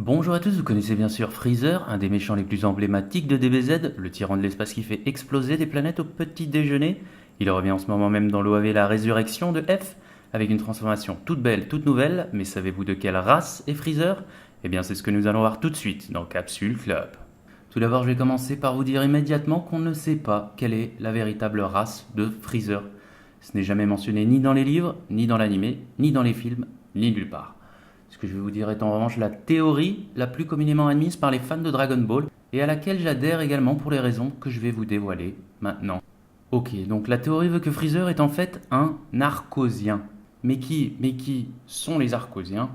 Bonjour à tous, vous connaissez bien sûr Freezer, un des méchants les plus emblématiques de DBZ, le tyran de l'espace qui fait exploser des planètes au petit déjeuner. Il revient en ce moment même dans l'OAV La Résurrection de F, avec une transformation toute belle, toute nouvelle, mais savez-vous de quelle race est Freezer? Eh bien c'est ce que nous allons voir tout de suite dans Capsule Club. Tout d'abord je vais commencer par vous dire immédiatement qu'on ne sait pas quelle est la véritable race de Freezer. Ce n'est jamais mentionné ni dans les livres, ni dans l'animé, ni dans les films, ni nulle part. Ce que je vais vous dire est en revanche la théorie la plus communément admise par les fans de Dragon Ball et à laquelle j'adhère également pour les raisons que je vais vous dévoiler maintenant. Ok, donc la théorie veut que Freezer est en fait un Arcosien. Mais qui sont les Arcosiens?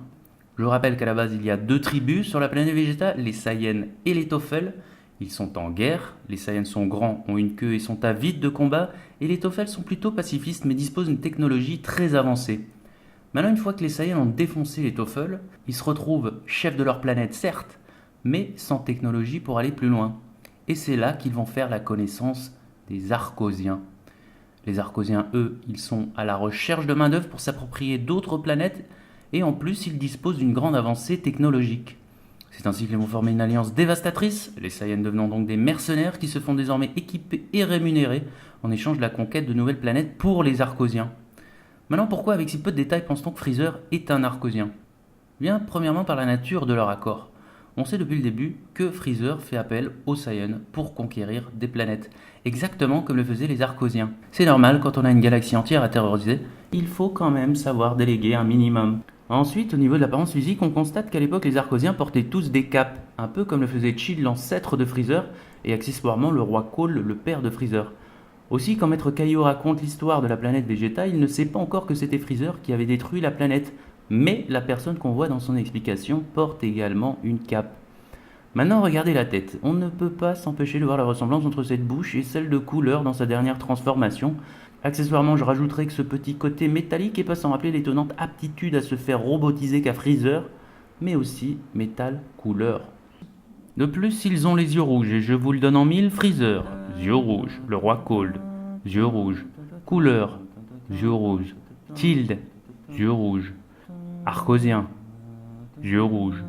Je rappelle qu'à la base il y a deux tribus sur la planète Vegeta, les Saiyans et les Toffles. Ils sont en guerre, les Saiyans sont grands, ont une queue et sont avides de combat, et les Toffles sont plutôt pacifistes mais disposent d'une technologie très avancée. Maintenant, une fois que les Saiyans ont défoncé les Toffles, ils se retrouvent chefs de leur planète, certes, mais sans technologie pour aller plus loin. Et c'est là qu'ils vont faire la connaissance des Arcosiens. Les Arcosiens, eux, ils sont à la recherche de main-d'œuvre pour s'approprier d'autres planètes, et en plus, ils disposent d'une grande avancée technologique. C'est ainsi qu'ils vont former une alliance dévastatrice, les Saiyans devenant donc des mercenaires qui se font désormais équipés et rémunérés en échange de la conquête de nouvelles planètes pour les Arcosiens. Maintenant, pourquoi avec si peu de détails pense-t-on que Freezer est un Arcosien? Bien, premièrement par la nature de leur accord. On sait depuis le début que Freezer fait appel aux Saiyans pour conquérir des planètes, exactement comme le faisaient les Arcosiens. C'est normal, quand on a une galaxie entière à terroriser, il faut quand même savoir déléguer un minimum. Ensuite, au niveau de l'apparence physique, on constate qu'à l'époque, les Arcosiens portaient tous des capes, un peu comme le faisait Chill, l'ancêtre de Freezer, et accessoirement le roi Cole, le père de Freezer. Aussi, quand Maître Kaio raconte l'histoire de la planète Vegeta, il ne sait pas encore que c'était Freezer qui avait détruit la planète, mais la personne qu'on voit dans son explication porte également une cape. Maintenant, regardez la tête. On ne peut pas s'empêcher de voir la ressemblance entre cette bouche et celle de Cooler dans sa dernière transformation. Accessoirement, je rajouterai que ce petit côté métallique est pas sans rappeler l'étonnante aptitude à se faire robotiser qu'a Freezer, mais aussi Metal Cooler. De plus, ils ont les yeux rouges, et je vous le donne en mille, Freezer, yeux rouges, le roi Cold, yeux rouges, Couleur, yeux rouges, Tilde, yeux rouges, Arcosien, yeux rouges.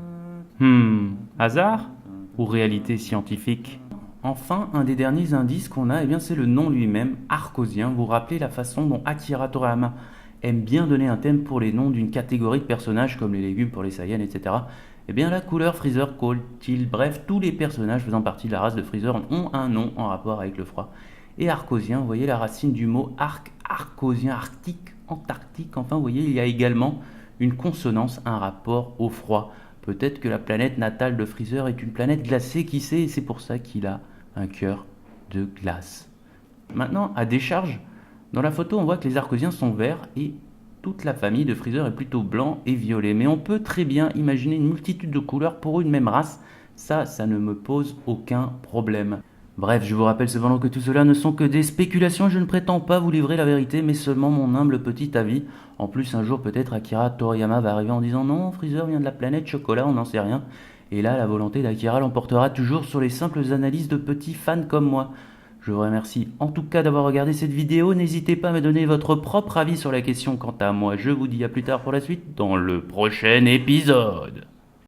Hasard ou réalité scientifique? Enfin, un des derniers indices qu'on a, c'est le nom lui-même, Arcosien. Vous vous rappelez la façon dont Akira Toriyama aime bien donner un thème pour les noms d'une catégorie de personnages comme les légumes pour les Saiyans, etc. La couleur Freezer, Cold, Chill, bref, tous les personnages faisant partie de la race de Freezer ont un nom en rapport avec le froid. Et Arcosien, vous voyez la racine du mot Arcosien, arctique, antarctique, enfin vous voyez, il y a également une consonance, un rapport au froid. Peut-être que la planète natale de Freezer est une planète glacée, qui sait, et c'est pour ça qu'il a un cœur de glace. Maintenant, à décharge, dans la photo on voit que les Arcosiens sont verts et toute la famille de Freezer est plutôt blanc et violet, mais on peut très bien imaginer une multitude de couleurs pour une même race, ça ne me pose aucun problème. Bref, je vous rappelle cependant que tout cela ne sont que des spéculations, je ne prétends pas vous livrer la vérité, mais seulement mon humble petit avis. En plus, un jour peut-être Akira Toriyama va arriver en disant non, Freezer vient de la planète chocolat, on n'en sait rien. Et là, la volonté d'Akira l'emportera toujours sur les simples analyses de petits fans comme moi. Je vous remercie en tout cas d'avoir regardé cette vidéo, n'hésitez pas à me donner votre propre avis sur la question. Quant à moi, je vous dis à plus tard pour la suite dans le prochain épisode.